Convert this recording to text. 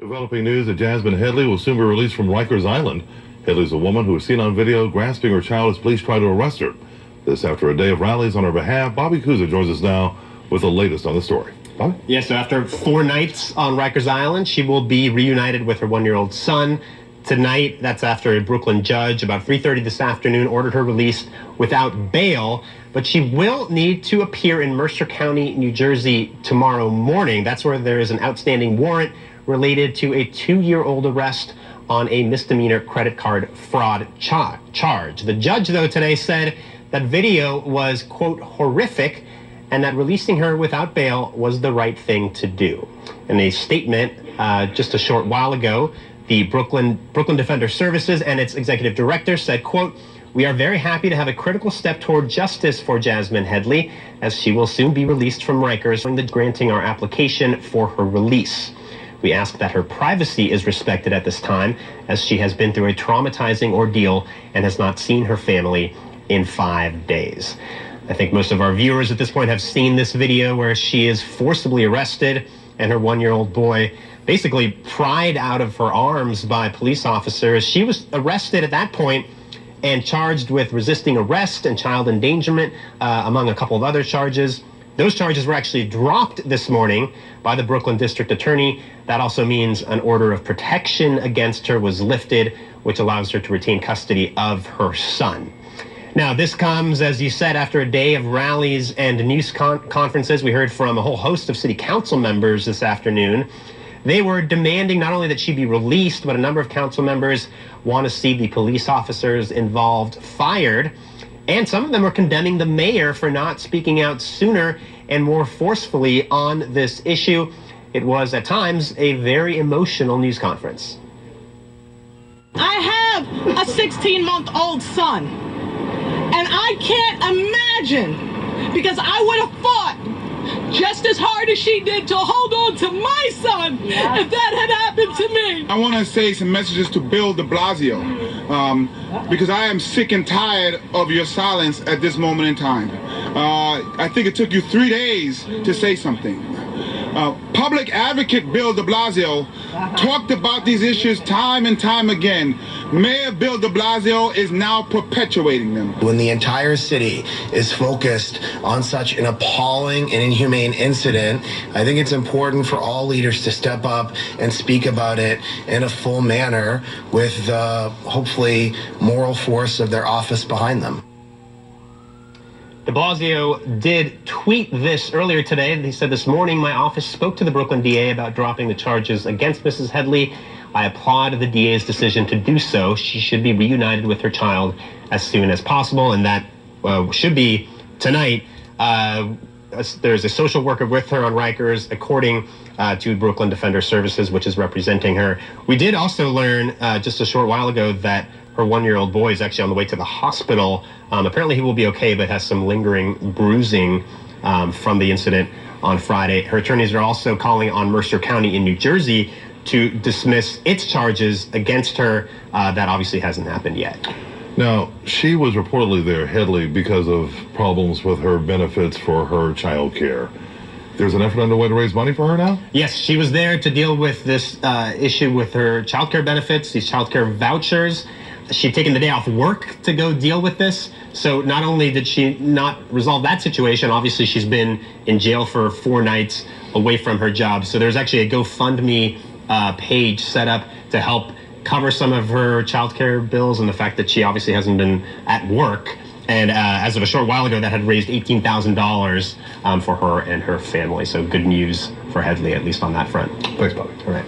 Developing news that Jasmine Headley will soon be released from Rikers Island. Headley's a woman who was seen on video grasping her child as police try to arrest her. This after a day of rallies on her behalf. Bobby Kuza joins us now with the latest on the story. Bobby? Yes, so after 4 nights on Rikers Island, she will be reunited with her 1-year-old son. Tonight, that's after a Brooklyn judge about 3:30 this afternoon ordered her released without bail. But she will need to appear in Mercer County, New Jersey tomorrow morning. That's where there is an outstanding warrant related to a 2-year-old arrest on a misdemeanor credit card fraud charge. The judge, though, today said that video was, quote, horrific, and that releasing her without bail was the right thing to do. In a statement just a short while ago, the Brooklyn Defender Services and its executive director said, quote, "We are very happy to have a critical step toward justice for Jasmine Headley, as she will soon be released from Rikers, granting our application for her release. We ask that her privacy is respected at this time, as she has been through a traumatizing ordeal and has not seen her family in 5 days." I think most of our viewers at this point have seen this video where she is forcibly arrested and her 1-year-old boy basically pried out of her arms by police officers. She was arrested at that point and charged with resisting arrest and child endangerment, among a couple of other charges. Those charges were actually dropped this morning by the Brooklyn District Attorney. That also means an order of protection against her was lifted, which allows her to retain custody of her son. Now, this comes, as you said, after a day of rallies and news conferences. We heard from a whole host of city council members this afternoon. They were demanding not only that she be released, but a number of council members want to see the police officers involved fired. And some of them are condemning the mayor for not speaking out sooner and more forcefully on this issue. It was, at times, a very emotional news conference. I have a 16-month-old son, and I can't imagine, because I would have fought just as hard as she did to hold on to my son if that had happened to me. I want to say some messages to Bill de Blasio, because I am sick and tired of your silence at this moment in time. I think it took you 3 days to say something. Public Advocate Bill de Blasio talked about these issues time and time again. Mayor Bill de Blasio is now perpetuating them. When the entire city is focused on such an appalling and inhumane incident, I think it's important for all leaders to step up and speak about it in a full manner with the, hopefully, moral force of their office behind them. De Blasio did tweet this earlier today. He said, "This morning, my office spoke to the Brooklyn DA about dropping the charges against Mrs. Headley. I applaud the DA's decision to do so. She should be reunited with her child as soon as possible," and that should be tonight. There's a social worker with her on Rikers, according to Brooklyn Defender Services, which is representing her. We did also learn just a short while ago that her 1-year-old boy is actually on the way to the hospital. Apparently he will be okay, but has some lingering bruising from the incident on Friday. Her attorneys are also calling on Mercer County in New Jersey to dismiss its charges against her. That obviously hasn't happened yet. Now, she was reportedly there, Headley, because of problems with her benefits for her child care. There's an effort underway to raise money for her now? Yes, she was there to deal with this issue with her child care benefits, these child care vouchers. She'd taken the day off work to go deal with this. So not only did she not resolve that situation, obviously she's been in jail for 4 nights away from her job. So there's actually a GoFundMe page set up to help cover some of her childcare bills and the fact that she obviously hasn't been at work. And as of a short while ago, that had raised $18,000 for her and her family. So good news for Headley, at least on that front. Thanks, Bobby. All right.